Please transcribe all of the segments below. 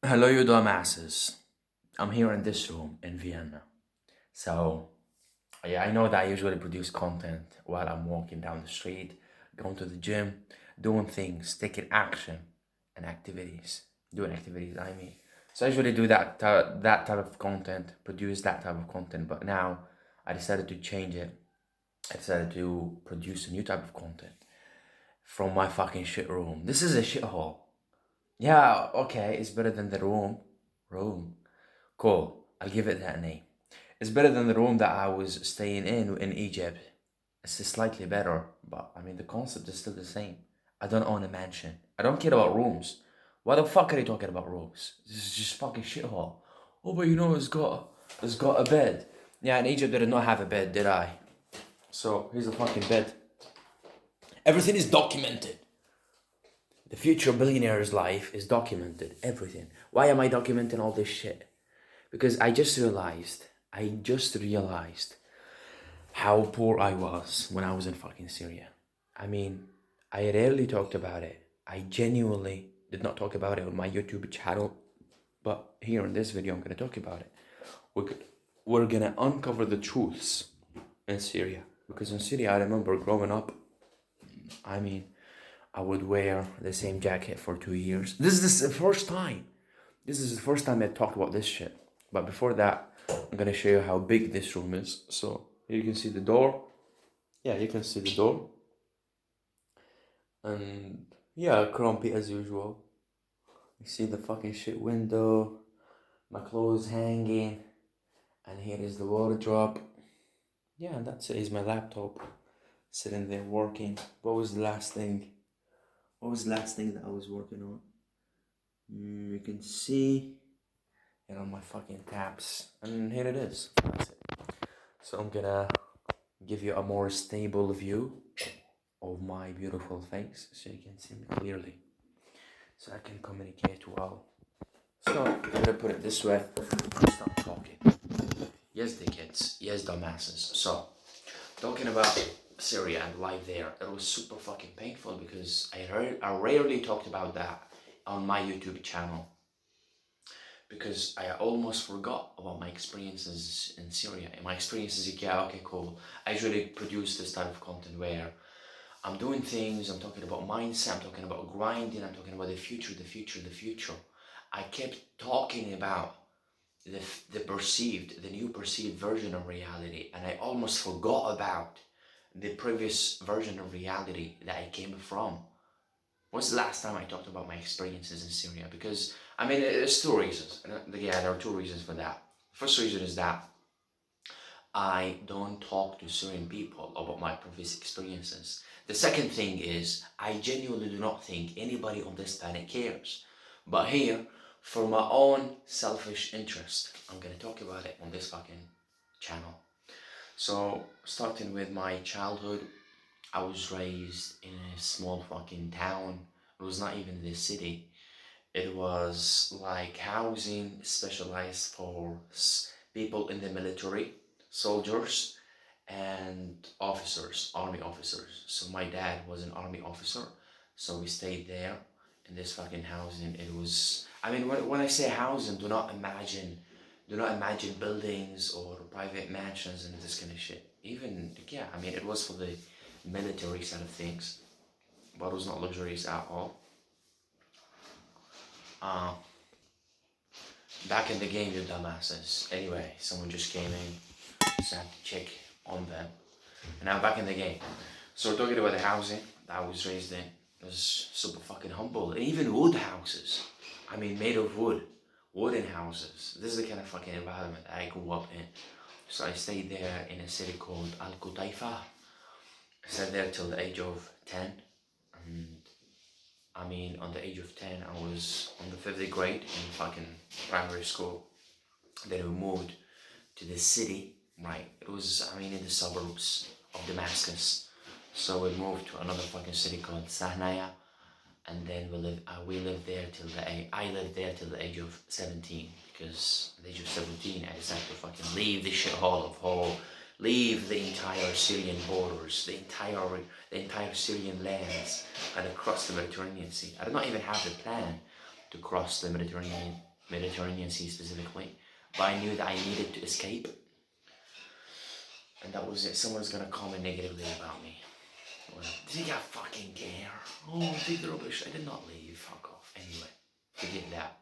Hello, you dumbasses. I'm here in this room in Vienna. So, yeah, I know that I usually produce content while I'm walking down the street, going to the gym, doing things, taking action and activities. Doing activities, I mean. So I usually do that type of content, produce that type of content. But now I decided to change it. I decided to produce a new type of content from my fucking shit room. This is a shithole. Yeah, okay, it's better than the room. Room. Cool. I'll give it that name. It's better than the room that I was staying in Egypt. It's just slightly better, but I mean the concept is still the same. I don't own a mansion. I don't care about rooms. Why the fuck are you talking about rooms? This is just fucking shithole. Oh, but you know it's got a bed. Yeah, in Egypt they did not have a bed, did I? So here's a fucking bed. Everything is documented. The future billionaire's life is documented. Everything. Why am I documenting all this shit? Because I just realized how poor I was when I was in fucking Syria. I mean, I rarely talked about it. I genuinely did not talk about it on my YouTube channel, but here in this video, I'm gonna talk about it. We're, we're gonna uncover the truths in Syria. Because in Syria, I remember growing up, I mean, I would wear the same jacket for 2 years. This is the first time. This is the first time I talked about this shit. But before that, I'm gonna show you how big this room is. So here you can see the door. Yeah, you can see the door. And yeah, crumpy as usual. You see the fucking shit window, my clothes hanging, and here is the wardrobe. Yeah, and that's it. Is my laptop sitting there working. What was the last thing? What was the last thing that I was working on? You can see it on my fucking tabs, and here it is. That's it. So I'm gonna give you a more stable view of my beautiful face so you can see me clearly, so I can communicate well. So I'm gonna put it this way and start talking. Yes, the kids, yes, dumbasses. So, talking about Syria and life there, it was super fucking painful because I rarely talked about that on my YouTube channel because I almost forgot about my experiences in Syria. And my experiences, yeah, okay, cool. I usually produce this type of content where I'm doing things, I'm talking about mindset, I'm talking about grinding, I'm talking about the future, the future, the future. I kept talking about the new perceived version of reality, and I almost forgot about the previous version of reality that I came from. When's the last time I talked about my experiences in Syria? Because, I mean, there's two reasons. Yeah, there are two reasons for that. First reason is that I don't talk to Syrian people about my previous experiences. The second thing is, I genuinely do not think anybody on this planet cares. But here, for my own selfish interest, I'm gonna talk about it on this fucking channel. So, starting with my childhood, I was raised in a small fucking town. It was not even the city. It was like housing specialized for people in the military, soldiers, and officers, army officers. So my dad was an army officer, so we stayed there in this fucking housing. It was, I mean, when I say housing, do not imagine buildings or private mansions and this kind of shit. Even, yeah, I mean, it was for the military side of things, but it was not luxurious at all. Uh, Back in the game, you dumbasses. Anyway, someone just came in, so I had to check on them. And now back in the game. So we're talking about the housing that I was raised in. It was super fucking humble. And even wood houses. I mean, made of wood. Wooden houses. This is the kind of fucking environment I grew up in. So I stayed there in a city called Al Qutaifa. I stayed there till the age of 10. And I mean, on the age of 10, I was on the 5th grade in fucking primary school. Then we moved to the city, right? It was, I mean, in the suburbs of Damascus. So we moved to another fucking city called Sahnaya, and then we lived there till I lived there till the age of 17, because at the age of 17 I decided to fucking leave the shithole of hole, leave the entire Syrian borders, the entire Syrian lands, and across the Mediterranean Sea. I did not even have the plan to cross the Mediterranean Mediterranean Sea specifically. But I knew that I needed to escape, and that was it. Someone's gonna comment negatively about me. Well, did you fucking care? Oh, take the rubbish. I did not leave. Fuck off. Anyway, forget that.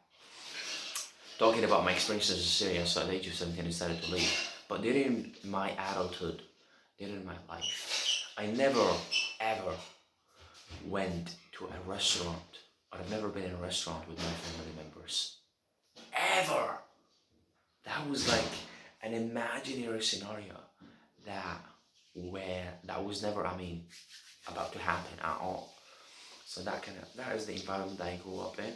Talking about my experiences in Syria, so at the age of 17 I decided to leave. But during my adulthood, during my life, I never ever went to a restaurant, or I've never been in a restaurant with my family members. Ever! That was like an imaginary scenario that that was never, about to happen at all. So that is the environment that I grew up in.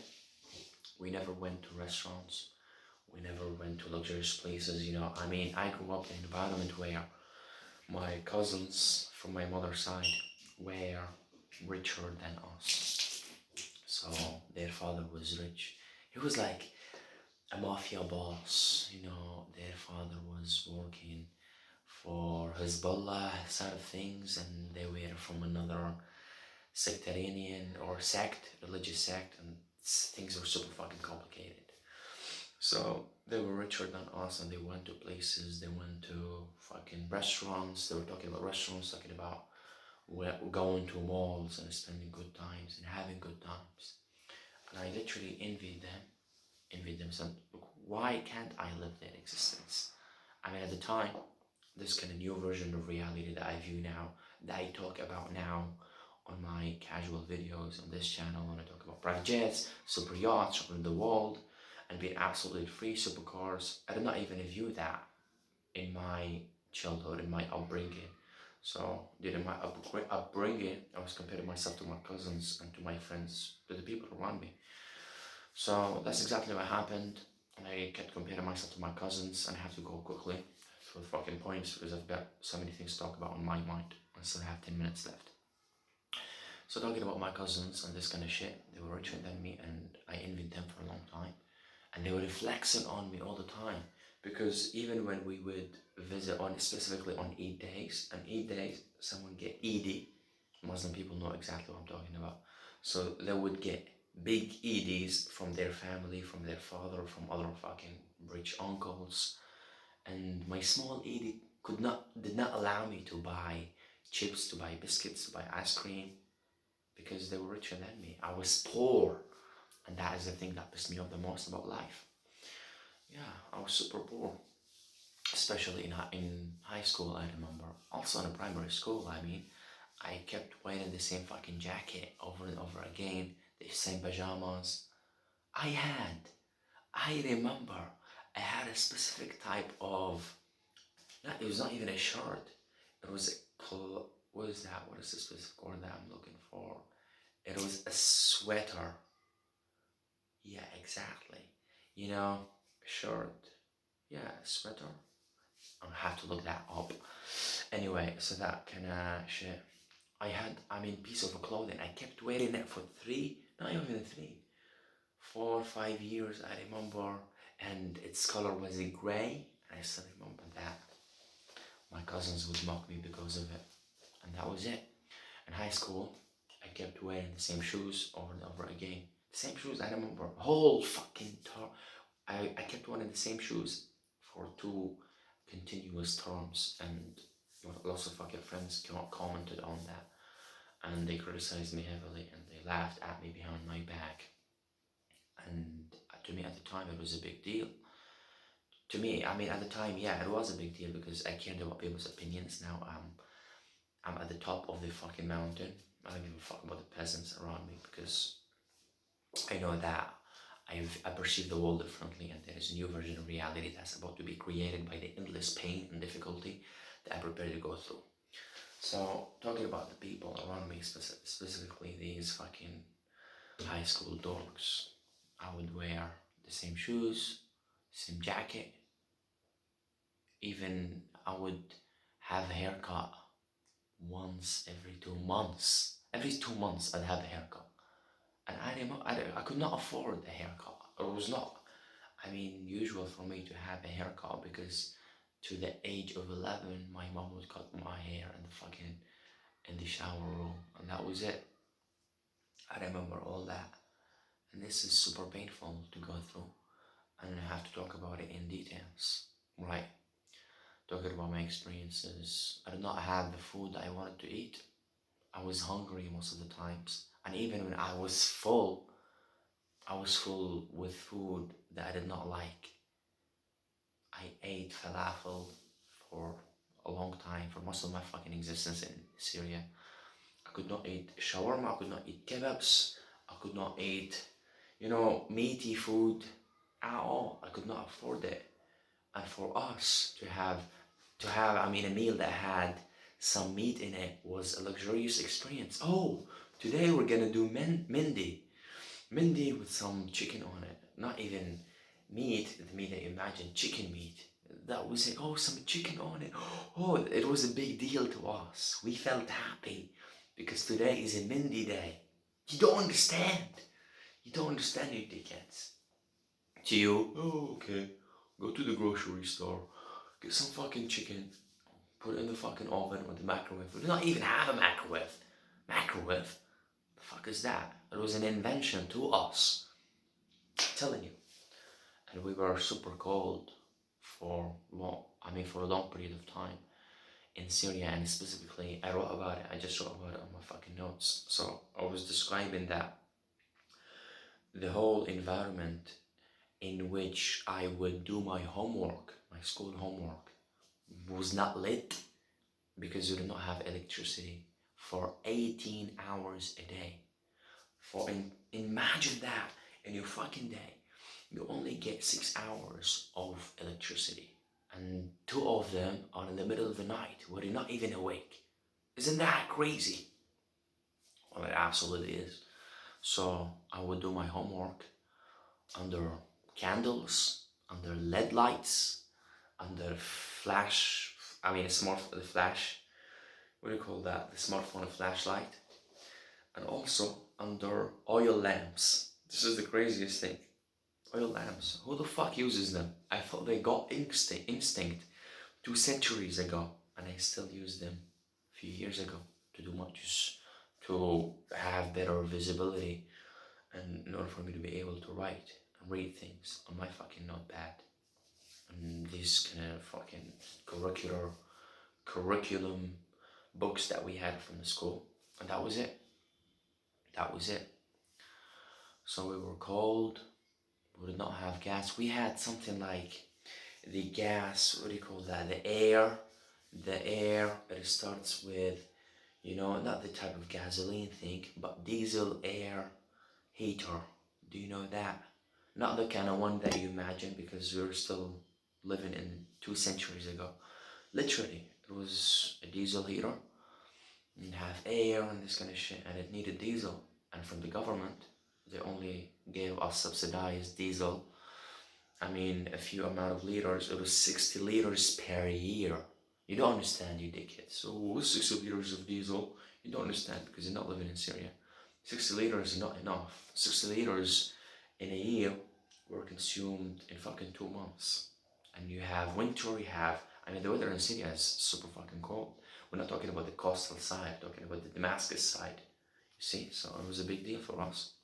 We never went to restaurants. We never went to luxurious places, I grew up in an environment where my cousins from my mother's side were richer than us. So their father was rich. He was like a mafia boss, their father was working for Hezbollah side of things, and they were from another sectarian or religious sect, and things were super fucking complicated. So they were richer than us, and they went to places, they went to fucking restaurants, they were talking about restaurants, talking about going to malls and spending good times and having good times. And I literally envied them. So why can't I live that existence? At the time, this kind of new version of reality that I view now, that I talk about now on my casual videos on this channel, when I talk about private jets, super yachts, traveling the world, and being absolutely free, supercars. I did not even view that in my childhood, in my upbringing. So during my upbringing, I was comparing myself to my cousins and to my friends, to the people around me. So that's exactly what happened. I kept comparing myself to my cousins, and I have to go quickly through the fucking points because I've got so many things to talk about on my mind. I still have 10 minutes left. So talking about my cousins and this kind of shit, they were richer than me, and I envied them for a long time. And they were flexing on me all the time, because even when we would visit specifically on Eid days, and Eid days, someone get Eid. Muslim people know exactly what I'm talking about. So they would get big Eids from their family, from their father, from other fucking rich uncles. And my small Eid did not allow me to buy chips, to buy biscuits, to buy ice cream, because they were richer than me. I was poor, and that is the thing that pissed me off the most about life. Yeah, I was super poor, especially in high school, I remember. Also in primary school, I kept wearing the same fucking jacket over and over again, the same pajamas. I remember, I had a specific type of, it was not even a shirt, it was what is that? What is the specific word that I'm looking for? It was a sweater. Yeah, exactly. Shirt. Yeah, sweater. I'll have to look that up. Anyway, so that kind of shit. I had, piece of clothing. I kept wearing it for not even 4 or 5 years, I remember. And its color was gray. And I still remember that. My cousins would mock me because of it. And that was it. In high school, I kept wearing the same shoes over and over again. The same shoes, I remember. Whole fucking term. I kept wearing the same shoes for 2 continuous terms, and lots of fucking friends commented on that, and they criticized me heavily, and they laughed at me behind my back. And to me at the time, it was a big deal. To me, at the time, yeah, it was a big deal because I cared about people's opinions. Now I'm at the top of the fucking mountain. I don't give a fuck about the peasants around me, because I know that I perceive the world differently, and there is a new version of reality that's about to be created by the endless pain and difficulty that I'm prepared to go through. So, talking about the people around me, specifically these fucking high school dorks, I would wear the same shoes, same jacket, even I would have a haircut once every 2 months. Every 2 months I'd have a haircut. And I could not afford a haircut. It was not, usual for me to have a haircut, because to the age of 11, my mom would cut my hair in the shower room, and that was it. I remember all that, and this is super painful to go through. and I have to talk about it in details. Right. Talking about my experiences, I did not have the food that I wanted to eat. I was hungry most of the times. And even when I was full with food that I did not like. I ate falafel for a long time, for most of my fucking existence in Syria. I could not eat shawarma, I could not eat kebabs, I could not eat, meaty food at all. I could not afford it. And for us to have, I mean, a meal that had some meat in it was a luxurious experience. Oh, today we're gonna do Mindi with some chicken on it. Not even meat, the meat that you imagine, chicken meat. That was it. Oh, some chicken on it. Oh, it was a big deal to us. We felt happy because today is a Mindi day. You don't understand. You don't understand, you dickheads. To you, oh, okay. Go to the grocery store, get some fucking chicken, put it in the fucking oven or the microwave. We do not even have a microwave. Microwave? The fuck is that? It was an invention to us. I'm telling you. And we were super cold for a long period of time in Syria, and specifically I wrote about it. I just wrote about it on my fucking notes. So I was describing that the whole environment in which I would do my homework, my school homework, was not lit because we did not have electricity for 18 hours a day. Imagine that in your fucking day, you only get 6 hours of electricity, and 2 of them are in the middle of the night where you're not even awake. Isn't that crazy? Well, it absolutely is. So I would do my homework under candles, under LED lights, under flash. I mean, the flash. What do you call that? The smartphone flashlight, and also under oil lamps. This is the craziest thing. Oil lamps. Who the fuck uses them? I thought they got instinct 2 centuries ago, and I still use them a few years ago to do much, to have better visibility, and in order for me to be able to write and read things on my fucking notepad. And these kind of fucking curriculum books that we had from the school, and that was it. That was it. So we were cold. We did not have gas. We had something like the gas. What do you call that? The air. The air. It starts with, not the type of gasoline thing, but diesel air heater. Do you know that? Not the kind of one that you imagine, because we're still living in 2 centuries ago. Literally, it was a diesel heater and have air and this kind of shit, and it needed diesel. And from the government, they only gave us subsidized diesel. I mean, a few amount of liters. It was 60 liters per year. You don't understand, you dickhead. So 60 liters of diesel? You don't understand because you're not living in Syria. 60 liters is not enough. 60 liters in a year were consumed in fucking 2 months. And you have winter, the weather in Syria is super fucking cold. We're not talking about the coastal side, we're talking about the Damascus side. You see, so it was a big deal for us.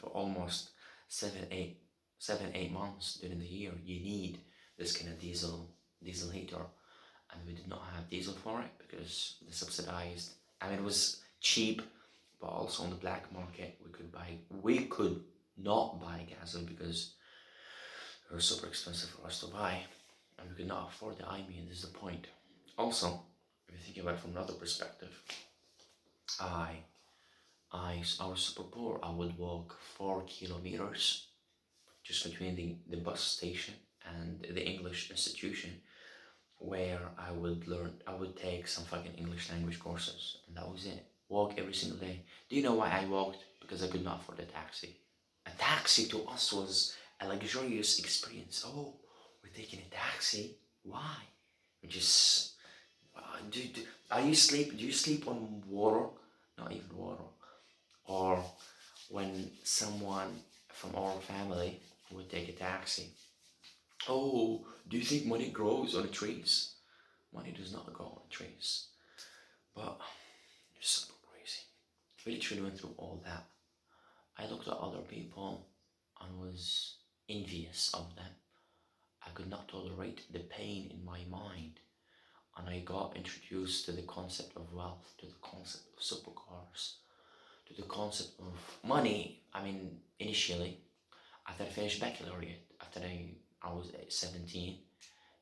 For almost 7, 8 months during the year, you need this kind of diesel heater. And we did not have diesel for it because the subsidized, it was cheap, but also on the black market we could not buy gasoline because it was super expensive for us to buy, and we could not afford it. This is the point. Also, if you think about it from another perspective, I was super poor. I would walk 4 kilometers just between the bus station and the English institution, where I would take some fucking English language courses, and that was it. Walk every single day. Do you know why I walked? Because I could not afford a taxi. A taxi to us was a luxurious experience. Oh, we're taking a taxi? Why? We just, do you sleep on water? Not even water. Or when someone from our family would take a taxi. Oh, do you think money grows on the trees? Money does not grow on trees. But it's super crazy. We literally went through all that. I looked at other people and was envious of them. I could not tolerate the pain in my mind. And I got introduced to the concept of wealth, to the concept of supercars, to the concept of money. I mean, initially, after I finished baccalaureate, I was 17,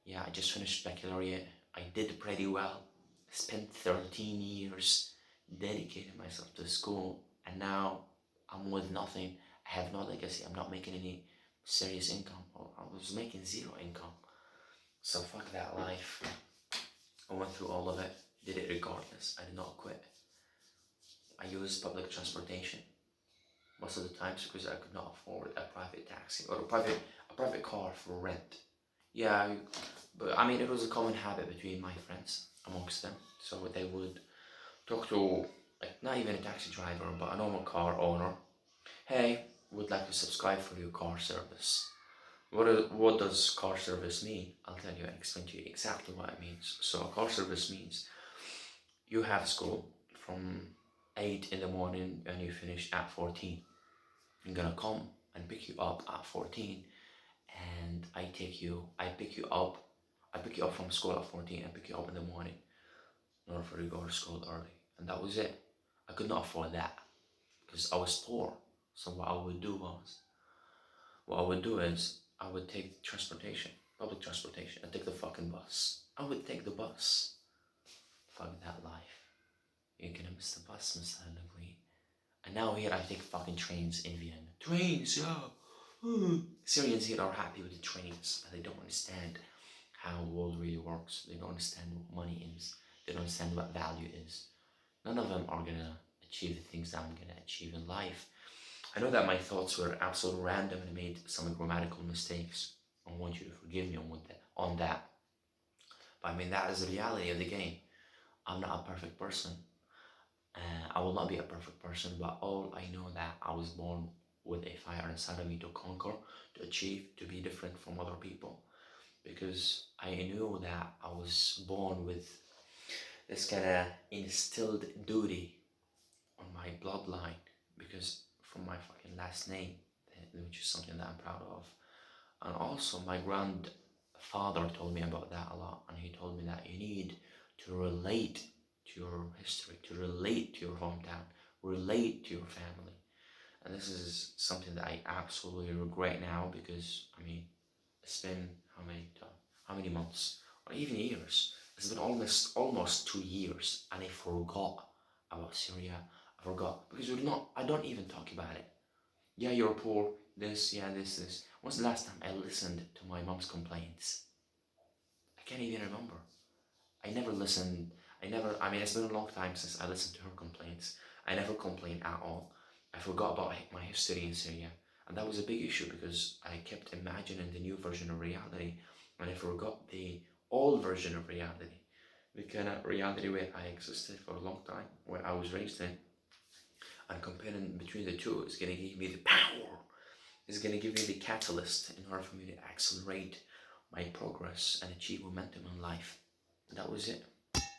yeah, I just finished baccalaureate. I did pretty well. I spent 13 years dedicating myself to school, and now I'm with nothing. I have no legacy. I'm not making any serious income. Or I was making zero income. So fuck that life. I went through all of it, did it regardless. I did not quit. I used public transportation most of the times because I could not afford a private taxi or a private car for rent. Yeah, but I mean, it was a common habit between my friends, amongst them. So they would talk to, like, not even a taxi driver, but a normal car owner. Hey, would like to subscribe for your car service. What does car service mean? I'll tell you and explain to you exactly what it means. So a car service means you have school from 8 in the morning and you finish at 14. I'm gonna come and pick you up at 14, and I pick you up. I pick you up from school at 14 and pick you up in the morning in order for you to go to school early. And that was it. I could not afford that because I was poor. So what I would do is I would take transportation, public transportation, and take the fucking bus. I would take the bus. Fuck that life. You're gonna miss the bus, Mr. Legree. And now here I take fucking trains in Vienna. Trains, yeah. Syrians here are happy with the trains, but they don't understand how the world really works. They don't understand what money is. They don't understand what value is. None of them are gonna achieve the things that I'm gonna achieve in life. I know that my thoughts were absolutely random and I made some grammatical mistakes. I want you to forgive me on that. But I mean, that is the reality of the game. I'm not a perfect person. I will not be a perfect person, but all I know that I was born with a fire inside of me to conquer, to achieve, to be different from other people. Because I knew that I was born with this kind of instilled duty on my bloodline, because from my fucking last name, which is something that I'm proud of. And also my grandfather told me about that a lot, and he told me that you need to relate to your history, to relate to your hometown, relate to your family. And this is something that I absolutely regret now, because I mean, it's been how many months or even years? It's been almost 2 years, and I forgot about Syria. I forgot because I don't even talk about it. Yeah, you're poor. This, yeah, this. When's the last time I listened to my mom's complaints? I can't even remember. I never listened. I mean, it's been a long time since I listened to her complaints. I never complained at all. I forgot about my history in Syria. And that was a big issue because I kept imagining the new version of reality, and I forgot the old version of reality. The kind of reality where I existed for a long time, where I was raised in. And comparing between the two is going to give me the power. It's going to give me the catalyst in order for me to accelerate my progress and achieve momentum in life. And that was it.